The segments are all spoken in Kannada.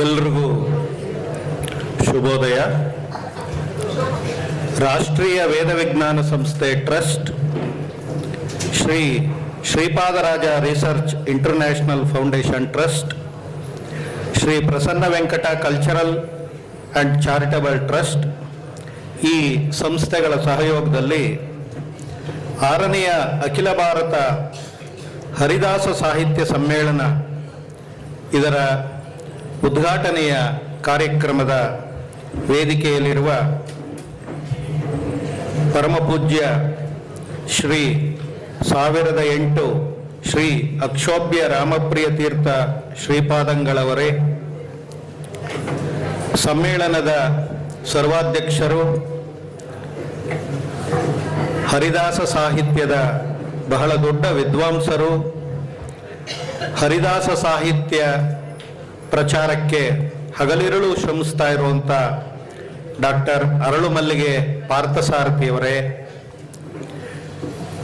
ಎಲ್ರಿಗೂ ಶುಭೋದಯ. ರಾಷ್ಟ್ರೀಯ ವೇದ ವಿಜ್ಞಾನ ಸಂಸ್ಥೆ trust, Shri Sripadaraja research international foundation trust, Shri Prasanna Venkata cultural and charitable trust ಈ ಸಂಸ್ಥೆಗಳ ಸಹಯೋಗದಲ್ಲಿ 6ನೆಯ ಅಖಿಲ ಭಾರತ ಹರಿದಾಸ ಸಾಹಿತ್ಯ ಸಮ್ಮೇಳನ ಇದರ ಉದ್ಘಾಟನೆಯ ಕಾರ್ಯಕ್ರಮದ ವೇದಿಕೆಯಲ್ಲಿರುವ ಪರಮಪೂಜ್ಯ ಶ್ರೀ 1008 ಶ್ರೀ ಅಕ್ಷೋಭ್ಯ ರಾಮಪ್ರಿಯ ತೀರ್ಥ ಶ್ರೀಪಾದಂಗಳವರೇ, ಸಮ್ಮೇಳನದ ಸರ್ವಾಧ್ಯಕ್ಷರು, ಹರಿದಾಸ ಸಾಹಿತ್ಯದ ಬಹಳ ದೊಡ್ಡ ವಿದ್ವಾಂಸರು, ಹರಿದಾಸ ಸಾಹಿತ್ಯ ಪ್ರಚಾರಕ್ಕೆ ಹಗಲಿರುಳು ಶ್ರಮಿಸ್ತಾ ಇರುವಂಥ ಡಾಕ್ಟರ್ ಅರಳುಮಲ್ಲಿಗೆ ಪಾರ್ಥಸಾರಥಿಯವರೇ,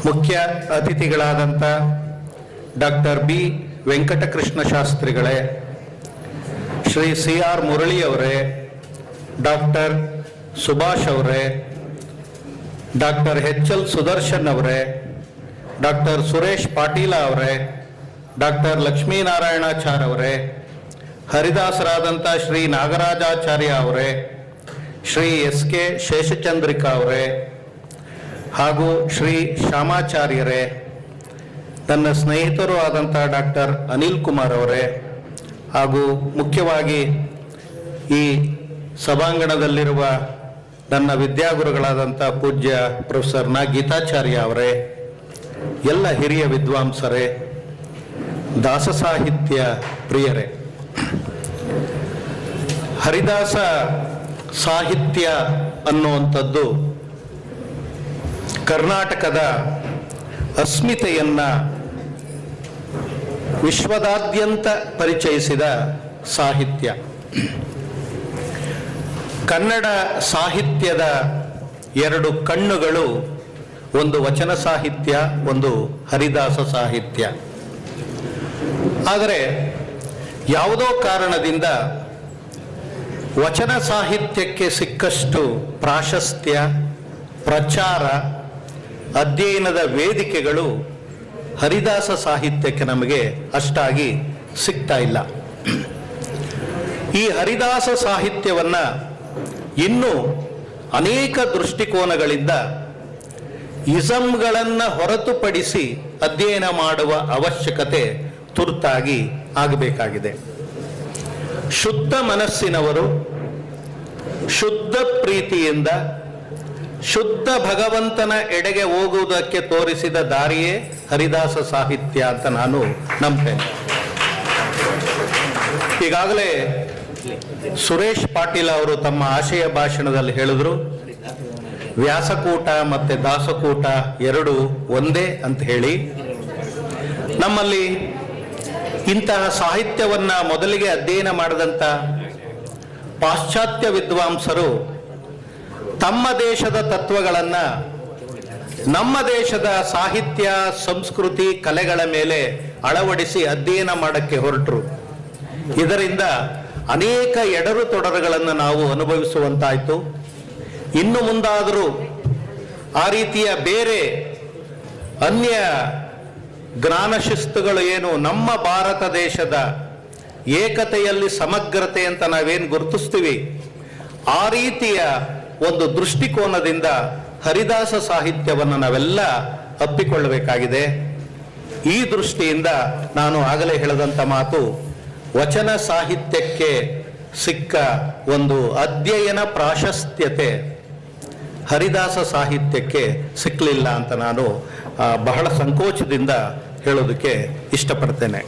ಮುಖ್ಯ ಅತಿಥಿಗಳಾದಂಥ ಡಾಕ್ಟರ್ ಬಿ ವೆಂಕಟಕೃಷ್ಣ ಶಾಸ್ತ್ರಿಗಳೇ, ಶ್ರೀ CR ಮುರಳಿಯವರೇ, ಡಾಕ್ಟರ್ ಸುಭಾಷ್ ಅವರೇ, ಡಾಕ್ಟರ್ HL ಸುದರ್ಶನ್ ಅವರೇ, ಡಾಕ್ಟರ್ ಸುರೇಶ್ ಪಾಟೀಲ ಅವರೇ, ಡಾಕ್ಟರ್ ಲಕ್ಷ್ಮೀನಾರಾಯಣಾಚಾರ್ಯ ಅವರೇ, ಹರಿದಾಸರಾದಂಥ ಶ್ರೀ ನಾಗರಾಜಾಚಾರ್ಯ ಅವರೇ, ಶ್ರೀ SK ಶೇಷಚಂದ್ರಿಕಾ ಅವರೇ, ಹಾಗೂ ಶ್ರೀ ಶ್ಯಾಮಾಚಾರ್ಯರೇ, ನನ್ನ ಸ್ನೇಹಿತರು ಆದಂಥ ಡಾಕ್ಟರ್ ಅನಿಲ್ ಕುಮಾರ್ ಅವರೇ, ಹಾಗೂ ಮುಖ್ಯವಾಗಿ ಈ ಸಭಾಂಗಣದಲ್ಲಿರುವ ನನ್ನ ವಿದ್ಯಾಗುರುಗಳಾದಂಥ ಪೂಜ್ಯ ಪ್ರೊಫೆಸರ್ ಗೀತಾಚಾರ್ಯ ಅವರೇ, ಎಲ್ಲ ಹಿರಿಯ ವಿದ್ವಾಂಸರೇ, ದಾಸ ಸಾಹಿತ್ಯ ಪ್ರಿಯರೇ, ಹರಿದಾಸ ಸಾಹಿತ್ಯ ಅನ್ನುವಂಥದ್ದು ಕರ್ನಾಟಕದ ಅಸ್ಮಿತೆಯನ್ನ ವಿಶ್ವದಾದ್ಯಂತ ಪರಿಚಯಿಸಿದ ಸಾಹಿತ್ಯ. ಕನ್ನಡ ಸಾಹಿತ್ಯದ 2 ಕಣ್ಣುಗಳು, ಒಂದು ವಚನ ಸಾಹಿತ್ಯ, ಒಂದು ಹರಿದಾಸ ಸಾಹಿತ್ಯ. ಆದರೆ ಯಾವುದೋ ಕಾರಣದಿಂದ ವಚನ ಸಾಹಿತ್ಯಕ್ಕೆ ಸಿಕ್ಕಷ್ಟು ಪ್ರಾಶಸ್ತ್ಯ, ಪ್ರಚಾರ, ಅಧ್ಯಯನದ ವೇದಿಕೆಗಳು ಹರಿದಾಸ ಸಾಹಿತ್ಯಕ್ಕೆ ನಮಗೆ ಅಷ್ಟಾಗಿ ಸಿಗ್ತಾ ಇಲ್ಲ. ಈ ಹರಿದಾಸ ಸಾಹಿತ್ಯವನ್ನು ಇನ್ನೂ ಅನೇಕ ದೃಷ್ಟಿಕೋನಗಳಿಂದ ಇಸಮ್ಗಳನ್ನು ಹೊರತುಪಡಿಸಿ ಅಧ್ಯಯನ ಮಾಡುವ ಅವಶ್ಯಕತೆ ತುರ್ತಾಗಿ ಆಗಬೇಕಾಗಿದೆ. ಶುದ್ಧ ಮನಸ್ಸಿನವರು ಶುದ್ಧ ಪ್ರೀತಿಯಿಂದ ಶುದ್ಧ ಭಗವಂತನ ಎಡೆಗೆ ಹೋಗುವುದಕ್ಕೆ ತೋರಿಸಿದ ದಾರಿಯೇ ಹರಿದಾಸ ಸಾಹಿತ್ಯ ಅಂತ ನಾನು ನಂಬ್ತೇನೆ. ಈಗಾಗಲೇ ಸುರೇಶ್ ಪಾಟೀಲ ಅವರು ತಮ್ಮ ಆಶಯ ಭಾಷಣದಲ್ಲಿ ಹೇಳಿದ್ರು, ವ್ಯಾಸಕೂಟ ಮತ್ತು ದಾಸಕೂಟ 2 ಒಂದೇ ಅಂತ ಹೇಳಿ. ನಮ್ಮಲ್ಲಿ ಇಂತಹ ಸಾಹಿತ್ಯವನ್ನು ಮೊದಲಿಗೆ ಅಧ್ಯಯನ ಮಾಡಿದಂಥ ಪಾಶ್ಚಾತ್ಯ ವಿದ್ವಾಂಸರು ತಮ್ಮ ದೇಶದ ತತ್ವಗಳನ್ನು ನಮ್ಮ ದೇಶದ ಸಾಹಿತ್ಯ, ಸಂಸ್ಕೃತಿ, ಕಲೆಗಳ ಮೇಲೆ ಅಳವಡಿಸಿ ಅಧ್ಯಯನ ಮಾಡೋಕ್ಕೆ ಹೊರಟರು. ಇದರಿಂದ ಅನೇಕ ಎಡರು ತೊಡರುಗಳನ್ನು ನಾವು ಅನುಭವಿಸುವಂತಾಯಿತು. ಇನ್ನು ಮುಂದಾದರೂ ಆ ರೀತಿಯ ಬೇರೆ ಅನ್ಯ ಜ್ಞಾನ ಶಿಸ್ತುಗಳು ಏನು ನಮ್ಮ ಭಾರತ ದೇಶದ ಏಕತೆಯಲ್ಲಿ ಸಮಗ್ರತೆ ಅಂತ ನಾವೇನು ಗುರುತಿಸ್ತೀವಿ, ಆ ರೀತಿಯ ಒಂದು ದೃಷ್ಟಿಕೋನದಿಂದ ಹರಿದಾಸ ಸಾಹಿತ್ಯವನ್ನು ನಾವೆಲ್ಲ ಅಪ್ಪಿಕೊಳ್ಳಬೇಕಾಗಿದೆ. ಈ ದೃಷ್ಟಿಯಿಂದ ನಾನು ಆಗಲೇ ಹೇಳಿದಂಥ ಮಾತು, ವಚನ ಸಾಹಿತ್ಯಕ್ಕೆ ಸಿಕ್ಕ ಒಂದು ಅಧ್ಯಯನ ಪ್ರಾಶಸ್ತ್ಯತೆ ಹರಿದಾಸ ಸಾಹಿತ್ಯಕ್ಕೆ ಸಿಕ್ಕಲಿಲ್ಲ ಅಂತ ನಾನು ಬಹಳ ಸಂಕೋಚದಿಂದ ಹೇಳೋದಕ್ಕೆ ಇಷ್ಟಪಡ್ತೇನೆ.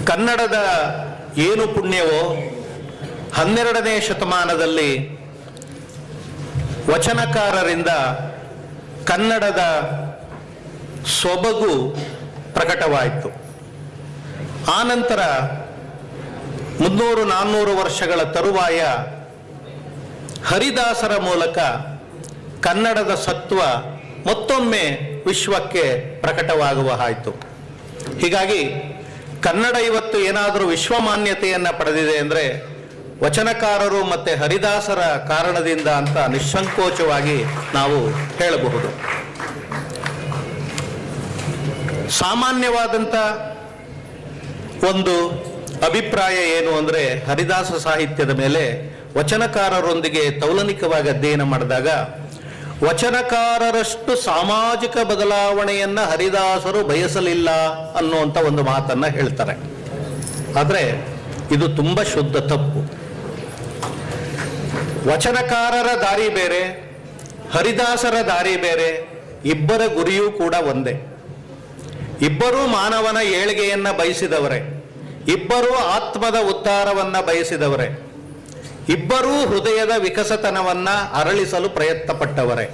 ಕನ್ನಡದ ಏನು ಪುಣ್ಯವೋ, 12ನೇ ಶತಮಾನದಲ್ಲಿ ವಚನಕಾರರಿಂದ ಕನ್ನಡದ ಸೊಬಗು ಪ್ರಕಟವಾಯಿತು. ಆನಂತರ 300-400 ವರ್ಷಗಳ ತರುವಾಯ ಹರಿದಾಸರ ಮೂಲಕ ಕನ್ನಡದ ಸತ್ವ ಮತ್ತೊಮ್ಮೆ ವಿಶ್ವಕ್ಕೆ ಪ್ರಕಟವಾಗುವ ಆಯಿತು. ಹೀಗಾಗಿ ಕನ್ನಡ ಇವತ್ತು ಏನಾದರೂ ವಿಶ್ವಮಾನ್ಯತೆಯನ್ನು ಪಡೆದಿದೆ ಅಂದರೆ ವಚನಕಾರರು ಮತ್ತು ಹರಿದಾಸರ ಕಾರಣದಿಂದ ಅಂತ ನಿಸ್ಸಂಕೋಚವಾಗಿ ನಾವು ಹೇಳಬಹುದು. ಸಾಮಾನ್ಯವಾದಂಥ ಒಂದು ಅಭಿಪ್ರಾಯ ಏನು ಅಂದರೆ ಹರಿದಾಸ ಸಾಹಿತ್ಯದ ಮೇಲೆ ವಚನಕಾರರೊಂದಿಗೆ ತೌಲನಿಕವಾಗಿ ಅಧ್ಯಯನ ಮಾಡಿದಾಗ ವಚನಕಾರರಷ್ಟು ಸಾಮಾಜಿಕ ಬದಲಾವಣೆಯನ್ನು ಹರಿದಾಸರು ಬಯಸಲಿಲ್ಲ ಅನ್ನುವಂಥ ಒಂದು ಮಾತನ್ನು ಹೇಳ್ತಾರೆ. ಆದರೆ ಇದು ತುಂಬ ಶುದ್ಧ ತಪ್ಪು. ವಚನಕಾರರ ದಾರಿ ಬೇರೆ, ಹರಿದಾಸರ ದಾರಿ ಬೇರೆ. ಇಬ್ಬರ ಗುರಿಯೂ ಕೂಡ ಒಂದೇ. ಇಬ್ಬರೂ ಮಾನವನ ಏಳಿಗೆಯನ್ನು ಬಯಸಿದವರೇ, ಇಬ್ಬರೂ ಆತ್ಮದ ಉದ್ಧಾರವನ್ನು ಬಯಸಿದವರೇ, ಇಬ್ಬರೂ ಹೃದಯದ ವಿಕಸತನವನ್ನ ಅರಳಿಸಲು ಪ್ರಯತ್ನಪಟ್ಟವರೇ.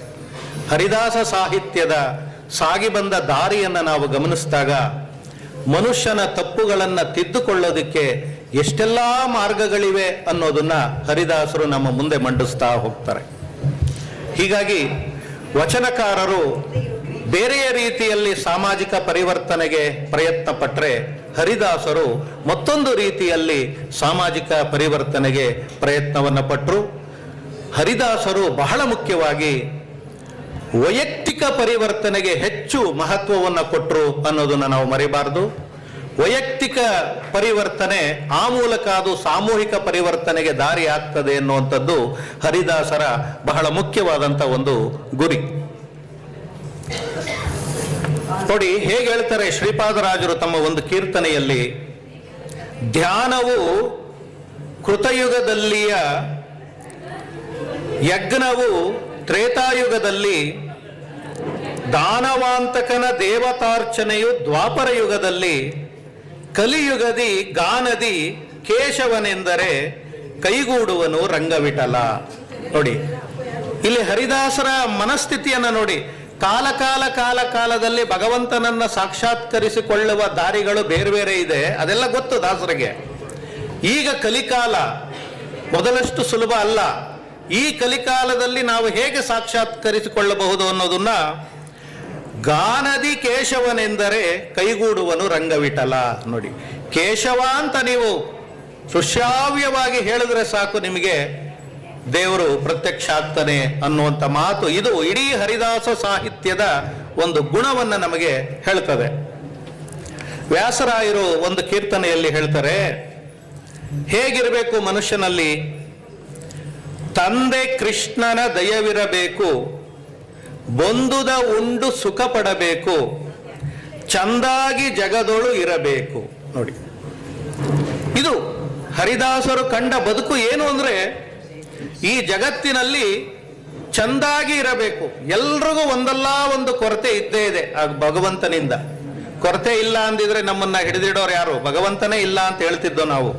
ಹರಿದಾಸ ಸಾಹಿತ್ಯದ ಸಾಗಿ ಬಂದ ದಾರಿಯನ್ನು ನಾವು ಗಮನಿಸಿದಾಗ ಮನುಷ್ಯನ ತಪ್ಪುಗಳನ್ನು ತಿದ್ದುಕೊಳ್ಳೋದಕ್ಕೆ ಎಷ್ಟೆಲ್ಲ ಮಾರ್ಗಗಳಿವೆ ಅನ್ನೋದನ್ನ ಹರಿದಾಸರು ನಮ್ಮ ಮುಂದೆ ಮಂಡಿಸ್ತಾ ಹೋಗ್ತಾರೆ. ಹೀಗಾಗಿ ವಚನಕಾರರು ಬೇರೆಯ ರೀತಿಯಲ್ಲಿ ಸಾಮಾಜಿಕ ಪರಿವರ್ತನೆಗೆ ಪ್ರಯತ್ನ ಪಟ್ಟರೆ ಹರಿದಾಸರು ಮತ್ತೊಂದು ರೀತಿಯಲ್ಲಿ ಸಾಮಾಜಿಕ ಪರಿವರ್ತನೆಗೆ ಪ್ರಯತ್ನವನ್ನು ಪಟ್ಟರು. ಹರಿದಾಸರು ಬಹಳ ಮುಖ್ಯವಾಗಿ ವೈಯಕ್ತಿಕ ಪರಿವರ್ತನೆಗೆ ಹೆಚ್ಚು ಮಹತ್ವವನ್ನು ಕೊಟ್ಟರು ಅನ್ನೋದನ್ನು ನಾವು ಮರೆಯಬಾರದು. ವೈಯಕ್ತಿಕ ಪರಿವರ್ತನೆ ಆ ಮೂಲಕ ಅದು ಸಾಮೂಹಿಕ ಪರಿವರ್ತನೆಗೆ ದಾರಿ ಆಗ್ತದೆ ಎನ್ನುವಂಥದ್ದು ಹರಿದಾಸರ ಬಹಳ ಮುಖ್ಯವಾದಂಥ ಒಂದು ಗುರಿ. ನೋಡಿ ಹೇಗೆ ಹೇಳ್ತಾರೆ ಶ್ರೀಪಾದರಾಜರು ತಮ್ಮ ಒಂದು ಕೀರ್ತನೆಯಲ್ಲಿ, ಧ್ಯಾನವು ಕೃತಯುಗದಲ್ಲಿಯ, ಯಜ್ಞವು ತ್ರೇತಾಯುಗದಲ್ಲಿ, ದಾನವಾಂತಕನ ದೇವತಾರ್ಚನೆಯು ದ್ವಾಪರ ಯುಗದಲ್ಲಿ, ಕಲಿಯುಗದಿ ಗಾನದಿ ಕೇಶವನೆಂದರೆ ಕೈಗೂಡುವನು ರಂಗವಿಠಲ. ನೋಡಿ ಇಲ್ಲಿ ಹರಿದಾಸರ ಮನಸ್ಥಿತಿಯನ್ನು ನೋಡಿ. ಕಾಲದಲ್ಲಿ ಭಗವಂತನನ್ನ ಸಾಕ್ಷಾತ್ಕರಿಸಿಕೊಳ್ಳುವ ದಾರಿಗಳು ಬೇರೆ ಬೇರೆ ಇದೆ, ಅದೆಲ್ಲ ಗೊತ್ತು ದಾಸರಿಗೆ. ಈಗ ಕಲಿಕಾಲ ಮೊದಲಷ್ಟು ಸುಲಭ ಅಲ್ಲ. ಈ ಕಲಿಕಾಲದಲ್ಲಿ ನಾವು ಹೇಗೆ ಸಾಕ್ಷಾತ್ಕರಿಸಿಕೊಳ್ಳಬಹುದು ಅನ್ನೋದನ್ನ ಗಾನದಿ ಕೇಶವನೆಂದರೆ ಕೈಗೂಡುವನು ರಂಗವಿಠಲ. ನೋಡಿ, ಕೇಶವ ಅಂತ ನೀವು ಸುಶ್ರಾವ್ಯವಾಗಿ ಹೇಳಿದ್ರೆ ಸಾಕು, ನಿಮಗೆ ದೇವರು ಪ್ರತ್ಯಕ್ಷ ಆಗ್ತಾನೆ ಅನ್ನುವಂಥ ಮಾತು ಇದು ಇಡೀ ಹರಿದಾಸ ಸಾಹಿತ್ಯದ ಒಂದು ಗುಣವನ್ನು ನಮಗೆ ಹೇಳ್ತದೆ. ವ್ಯಾಸರಾಯರು ಒಂದು ಕೀರ್ತನೆಯಲ್ಲಿ ಹೇಳ್ತಾರೆ, ಹೇಗಿರಬೇಕು ಮನುಷ್ಯನಲ್ಲಿ? ತಂದೆ ಕೃಷ್ಣನ ದಯವಿರಬೇಕು, ಬಂದುದ ಉಂಡು ಸುಖ ಪಡಬೇಕು, ಚಂದಾಗಿ ಜಗದೊಳು ಇರಬೇಕು. ನೋಡಿ, ಇದು ಹರಿದಾಸರು ಕಂಡ ಬದುಕು. ಏನು ಅಂದ್ರೆ ಈ ಜಗತ್ತಿನಲ್ಲಿ ಚಂದಾಗಿ ಇರಬೇಕು. ಎಲ್ರಿಗೂ ಒಂದಲ್ಲ ಒಂದು ಕೊರತೆ ಇದ್ದೇ ಇದೆ ಆ ಭಗವಂತನಿಂದ. ಕೊರತೆ ಇಲ್ಲ ಅಂದಿದ್ರೆ ನಮ್ಮನ್ನ ಹಿಡಿದಿಡೋರು ಯಾರು? ಭಗವಂತನೇ ಇಲ್ಲ ಅಂತ ಹೇಳ್ತಿದ್ದೋ ನಾವು.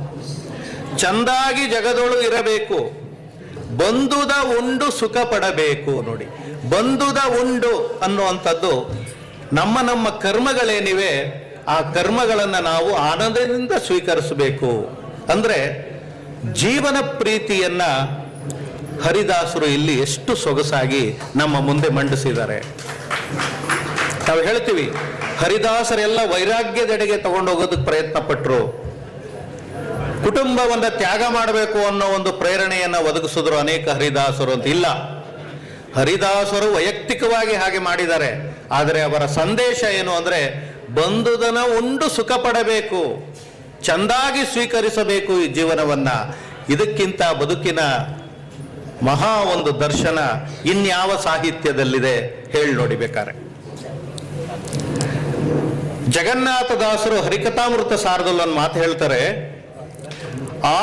ಚಂದಾಗಿ ಜಗದೊಳು ಇರಬೇಕು, ಬಂದುದ ಉಂಡು ಸುಖ ಪಡಬೇಕು. ನೋಡಿ, ಬಂದುದ ಉಂಡು ಅನ್ನುವಂಥದ್ದು ನಮ್ಮ ಕರ್ಮಗಳೇನಿವೆ ಆ ಕರ್ಮಗಳನ್ನು ನಾವು ಆನಂದದಿಂದ ಸ್ವೀಕರಿಸಬೇಕು. ಅಂದ್ರೆ ಜೀವನ ಪ್ರೀತಿಯನ್ನ ಹರಿದಾಸರು ಇಲ್ಲಿ ಎಷ್ಟು ಸೊಗಸಾಗಿ ನಮ್ಮ ಮುಂದೆ ಮಂಡಿಸಿದ್ದಾರೆ. ನಾವು ಹೇಳ್ತೀವಿ ಹರಿದಾಸರೆಲ್ಲ ವೈರಾಗ್ಯದೆಡೆಗೆ ತಗೊಂಡೋಗೋದಕ್ಕೆ ಪ್ರಯತ್ನ ಪಟ್ಟರು. ಕುಟುಂಬವನ್ನ ತ್ಯಾಗ ಮಾಡಬೇಕು ಅನ್ನೋ ಒಂದು ಪ್ರೇರಣೆಯನ್ನ ಒದಗಿಸಿದ್ರು ಅನೇಕ ಹರಿದಾಸರು ಅಂತ. ಇಲ್ಲ, ಹರಿದಾಸರು ವೈಯಕ್ತಿಕವಾಗಿ ಹಾಗೆ ಮಾಡಿದ್ದಾರೆ. ಆದರೆ ಅವರ ಸಂದೇಶ ಏನು ಅಂದ್ರೆ ಬಂದುದನ ಉಂಡು ಸುಖ ಪಡಬೇಕು, ಚಂದಾಗಿ ಸ್ವೀಕರಿಸಬೇಕು ಈ ಜೀವನವನ್ನ. ಇದಕ್ಕಿಂತ ಬದುಕಿನ ಮಹಾ ಒಂದು ದರ್ಶನ ಇನ್ಯಾವ ಸಾಹಿತ್ಯದಲ್ಲಿದೆ ಹೇಳಿ ನೋಡಿ ಬೇಕಾರೆ. ಜಗನ್ನಾಥದಾಸರು ಹರಿಕಥಾಮೃತ ಸಾರದಲ್ಲಿ ಒಂದು ಮಾತು ಹೇಳ್ತಾರೆ,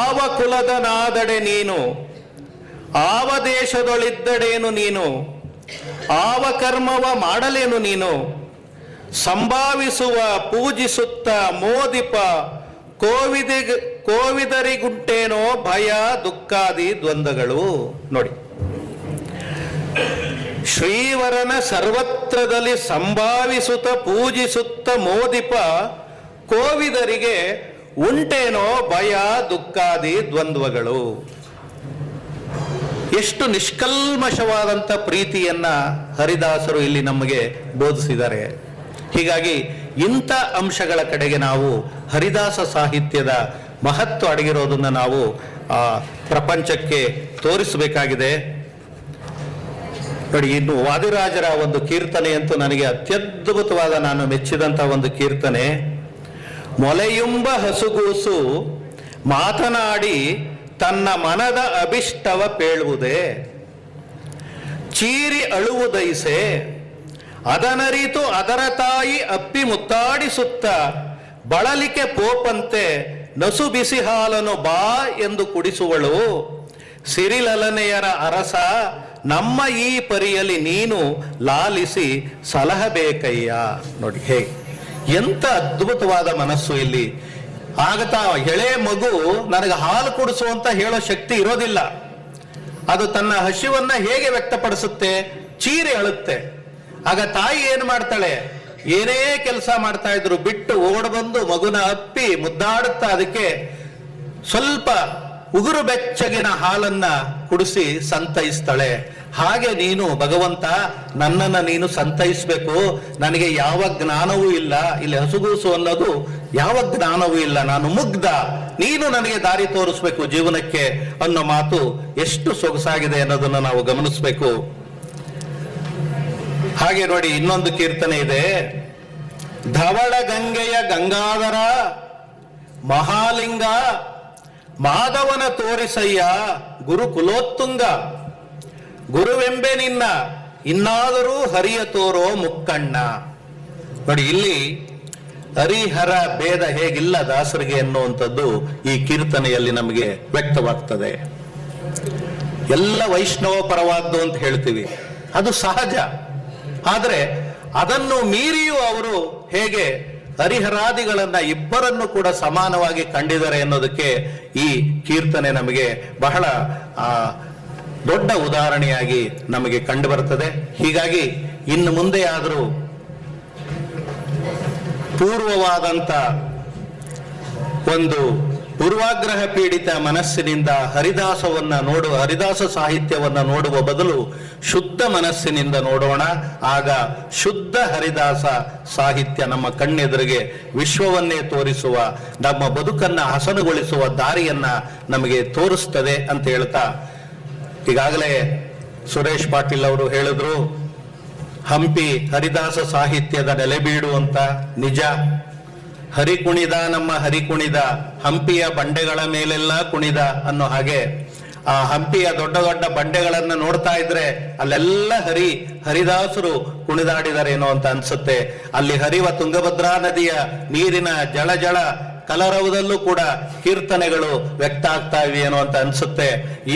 ಆವ ಕುಲದ ನಾದಡೆ ನೀನು, ಆವ ದೇಶದೊಳಿದ್ದಡೇನು ನೀನು, ಆವ ಕರ್ಮವ ಮಾಡಲೇನು ನೀನು, ಸಂಭಾವಿಸುವ ಪೂಜಿಸುತ್ತ ಮೋದಿಪ ಕೋವಿದರಿಗುಂಟೇನೋ ಭಯ ದುಃಖಾದಿ ದ್ವಂದ್ವಗಳು. ನೋಡಿ, ಶ್ರೀವರನ ಸರ್ವತ್ರದಲ್ಲಿ ಸಂಭಾವಿಸುತ್ತ ಪೂಜಿಸುತ್ತ ಮೋದಿಪ ಕೋವಿದರಿಗೆ ಉಂಟೇನೋ ಭಯ ದುಃಖಾದಿ ದ್ವಂದ್ವಗಳು. ಎಷ್ಟು ನಿಷ್ಕಲ್ಮಶವಾದಂಥ ಪ್ರೀತಿಯನ್ನ ಹರಿದಾಸರು ಇಲ್ಲಿ ನಮಗೆ ಬೋಧಿಸಿದ್ದಾರೆ. ಹೀಗಾಗಿ ಇಂಥ ಅಂಶಗಳ ಕಡೆಗೆ ನಾವು ಹರಿದಾಸ ಸಾಹಿತ್ಯದ ಮಹತ್ವ ಅಡಗಿರೋದನ್ನು ನಾವು ಪ್ರಪಂಚಕ್ಕೆ ತೋರಿಸಬೇಕಾಗಿದೆ. ನೋಡಿ, ಇನ್ನು ವಾದಿರಾಜರ ಒಂದು ಕೀರ್ತನೆ ಅಂತೂ ನನಗೆ ಅತ್ಯದ್ಭುತವಾದ, ನಾನು ಮೆಚ್ಚಿದಂಥ ಒಂದು ಕೀರ್ತನೆ. ಮೊಲೆಯುಂಬ ಹಸುಗೂಸು ಮಾತನಾಡಿ ತನ್ನ ಮನದ ಅಭಿಷ್ಟವ ಪೇಳುವುದೇ, ಚೀರಿ ಅಳುವುದೈಸೆ ಅದನರಿತು ಅದರ ತಾಯಿ ಅಪ್ಪಿ ಮುತ್ತಾಡಿಸುತ್ತ ಬಳಲಿಕೆ ಪೋಪಂತೆ ನಸು ಬಿಸಿ ಹಾಲನು ಬಾ ಎಂದು ಕುಡಿಸುವಳು, ಸಿರಿಲಲನೆಯರ ಅರಸ ನಮ್ಮ ಈ ಪರಿಯಲ್ಲಿ ನೀನು ಲಾಲಿಸಿ ಸಲಹಬೇಕಯ್ಯ. ನೋಡಿ ಹೇಗೆ, ಎಂತ ಅದ್ಭುತವಾದ ಮನಸ್ಸು ಇಲ್ಲಿ. ಆಗತಾ ಎಳೆ ಮಗು ನನಗೆ ಹಾಲು ಕುಡಿಸು ಅಂತ ಹೇಳೋ ಶಕ್ತಿ ಇರೋದಿಲ್ಲ. ಅದು ತನ್ನ ಹಸಿವನ್ನ ಹೇಗೆ ವ್ಯಕ್ತಪಡಿಸುತ್ತೆ? ಚೀರಿ ಅಳುತ್ತೆ. ಆಗ ತಾಯಿ ಏನ್ ಮಾಡ್ತಾಳೆ? ಏನೇ ಕೆಲಸ ಮಾಡ್ತಾ ಇದ್ರು ಬಿಟ್ಟು ಓಡ್ ಬಂದು ಮಗುನ ಅಪ್ಪಿ ಮುದ್ದಾಡುತ್ತಾ ಅದಕ್ಕೆ ಸ್ವಲ್ಪ ಉಗುರು ಬೆಚ್ಚಗಿನ ಹಾಲನ್ನ ಕುಡಿಸಿ ಸಂತೈಸ್ತಾಳೆ. ಹಾಗೆ ನೀನು ಭಗವಂತ ನನ್ನನ್ನು ನೀನು ಸಂತೈಸ್ಬೇಕು. ನನಗೆ ಯಾವ ಜ್ಞಾನವೂ ಇಲ್ಲ, ಇಲ್ಲಿ ಹಸುಗೂಸು ಅನ್ನೋದು ಯಾವ ಜ್ಞಾನವೂ ಇಲ್ಲ, ನಾನು ಮುಗ್ಧ, ನೀನು ನನಗೆ ದಾರಿ ತೋರಿಸ್ಬೇಕು ಜೀವನಕ್ಕೆ ಅನ್ನೋ ಮಾತು ಎಷ್ಟು ಸೊಗಸಾಗಿದೆ ಅನ್ನೋದನ್ನು ನಾವು ಗಮನಿಸ್ಬೇಕು. ಹಾಗೆ ನೋಡಿ, ಇನ್ನೊಂದು ಕೀರ್ತನೆ ಇದೆ. ಧವಳ ಗಂಗೆಯ ಗಂಗಾಧರ ಮಹಾಲಿಂಗ ಮಾಧವನ ತೋರಿಸಯ್ಯ ಗುರು ಕುಲೋತ್ತುಂಗ, ಗುರುವೆಂಬೆ ನಿನ್ನ ಇನ್ನಾದರೂ ಹರಿಯ ತೋರೋ ಮುಕ್ಕಣ್ಣ. ನೋಡಿ, ಇಲ್ಲಿ ಹರಿಹರ ಭೇದ ಹೇಗಿಲ್ಲ ದಾಸರಿಗೆ ಎನ್ನುವಂಥದ್ದು ಈ ಕೀರ್ತನೆಯಲ್ಲಿ ನಮಗೆ ವ್ಯಕ್ತವಾಗ್ತದೆ. ಎಲ್ಲ ವೈಷ್ಣವ ಪರವಾದ್ದು ಅಂತ ಹೇಳ್ತೀವಿ, ಅದು ಸಹಜ. ಆದರೆ ಅದನ್ನು ಮೀರಿಯೂ ಅವರು ಹೇಗೆ ಹರಿಹರಾದಿಗಳನ್ನ ಇಬ್ಬರನ್ನು ಕೂಡ ಸಮಾನವಾಗಿ ಕಂಡಿದ್ದಾರೆ ಅನ್ನೋದಕ್ಕೆ ಈ ಕೀರ್ತನೆ ನಮಗೆ ಬಹಳ ದೊಡ್ಡ ಉದಾಹರಣೆಯಾಗಿ ನಮಗೆ ಕಂಡು ಬರ್ತದೆ. ಹೀಗಾಗಿ ಇನ್ನು ಮುಂದೆ ಆದರೂ ಪೂರ್ವವಾದಂಥ ಒಂದು ಪೂರ್ವಾಗ್ರಹ ಪೀಡಿತ ಮನಸ್ಸಿನಿಂದ ಹರಿದಾಸ ಸಾಹಿತ್ಯವನ್ನ ನೋಡುವ ಬದಲು ಶುದ್ಧ ಮನಸ್ಸಿನಿಂದ ನೋಡೋಣ. ಆಗ ಶುದ್ಧ ಹರಿದಾಸ ಸಾಹಿತ್ಯ ನಮ್ಮ ಕಣ್ಣೆದುರಿಗೆ ವಿಶ್ವವನ್ನೇ ತೋರಿಸುವ, ನಮ್ಮ ಬದುಕನ್ನ ಹಸನುಗೊಳಿಸುವ ದಾರಿಯನ್ನ ನಮಗೆ ತೋರಿಸ್ತದೆ ಅಂತ ಹೇಳ್ತಾ, ಈಗಾಗಲೇ ಸುರೇಶ್ ಪಾಟೀಲ್ ಅವರು ಹೇಳಿದ್ರು, ಹಂಪಿ ಹರಿದಾಸ ಸಾಹಿತ್ಯದ ನೆಲೆಬೀಡು ಅಂತ. ನಿಜ, ಹರಿ ಕುಣಿದ ನಮ್ಮ ಹರಿ ಕುಣಿದ, ಹಂಪಿಯ ಬಂಡೆಗಳ ಮೇಲೆಲ್ಲ ಕುಣಿದ ಅನ್ನೋ ಹಾಗೆ ಆ ಹಂಪಿಯ ದೊಡ್ಡ ದೊಡ್ಡ ಬಂಡೆಗಳನ್ನ ನೋಡ್ತಾ ಇದ್ರೆ ಅಲ್ಲೆಲ್ಲ ಹರಿದಾಸರು ಕುಣಿದಾಡಿದಾರೇನೋ ಅಂತ ಅನ್ಸುತ್ತೆ. ಅಲ್ಲಿ ಹರಿವ ತುಂಗಭದ್ರಾ ನದಿಯ ನೀರಿನ ಜಳ ಕಲರವದಲ್ಲೂ ಕೂಡ ಕೀರ್ತನೆಗಳು ವ್ಯಕ್ತ ಆಗ್ತಾ ಇವೆಯೇನೋ ಅಂತ ಅನ್ಸುತ್ತೆ.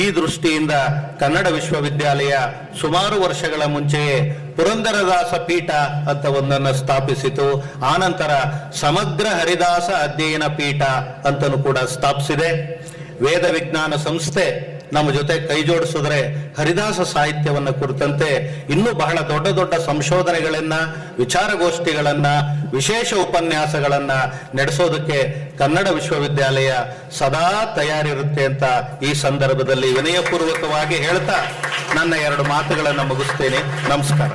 ಈ ದೃಷ್ಟಿಯಿಂದ ಕನ್ನಡ ವಿಶ್ವವಿದ್ಯಾಲಯ ಸುಮಾರು ವರ್ಷಗಳ ಮುಂಚೆಯೇ ಪುರಂದರದಾಸ ಪೀಠ ಅಂತ ಒಂದನ್ನು ಸ್ಥಾಪಿಸಿತು. ಆನಂತರ ಸಮಗ್ರ ಹರಿದಾಸ ಅಧ್ಯಯನ ಪೀಠ ಅಂತಲೂ ಕೂಡ ಸ್ಥಾಪಿಸಿದೆ. ವೇದ ವಿಜ್ಞಾನ ಸಂಸ್ಥೆ ನಮ್ಮ ಜೊತೆ ಕೈ ಜೋಡಿಸಿದ್ರೆ ಹರಿದಾಸ ಸಾಹಿತ್ಯವನ್ನ ಕುರಿತಂತೆ ಇನ್ನೂ ಬಹಳ ದೊಡ್ಡ ದೊಡ್ಡ ಸಂಶೋಧನೆಗಳನ್ನ, ವಿಚಾರಗೋಷ್ಠಿಗಳನ್ನ, ವಿಶೇಷ ಉಪನ್ಯಾಸಗಳನ್ನ ನಡೆಸೋದಕ್ಕೆ ಕನ್ನಡ ವಿಶ್ವವಿದ್ಯಾಲಯ ಸದಾ ತಯಾರಿರುತ್ತೆ ಅಂತ ಈ ಸಂದರ್ಭದಲ್ಲಿ ವಿನಯಪೂರ್ವಕವಾಗಿ ಹೇಳ್ತಾ ನನ್ನ 2 ಮಾತುಗಳನ್ನು ಮುಗಿಸ್ತೇನೆ. ನಮಸ್ಕಾರ.